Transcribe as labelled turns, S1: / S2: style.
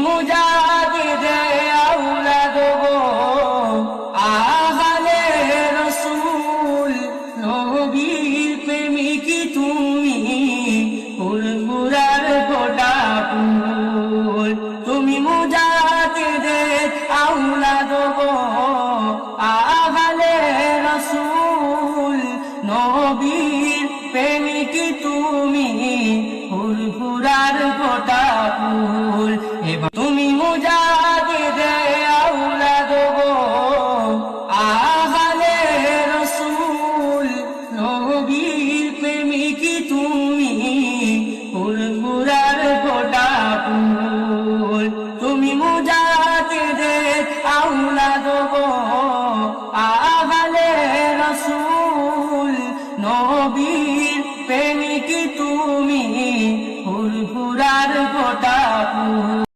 S1: মুজাদ্দিদে আওলাদ গো আহলে রাসূল নবীর প্রেমিক তুমি ফুরফুরার গোটা ফুল তুমি মুজাদ্দিদে আওলাদ গো আহলে রাসূল নবীর প্রেমিক তুমি ফুরফুরার গোটা ফুল এবার তুমি মুজাদ্দিদে আওলাদ গো আহলে রাসূল নবীর প্রেমিক তুমি ফুরফুরার গোটা ফুল তুমি মুজাদ্দিদে আওলাদ গো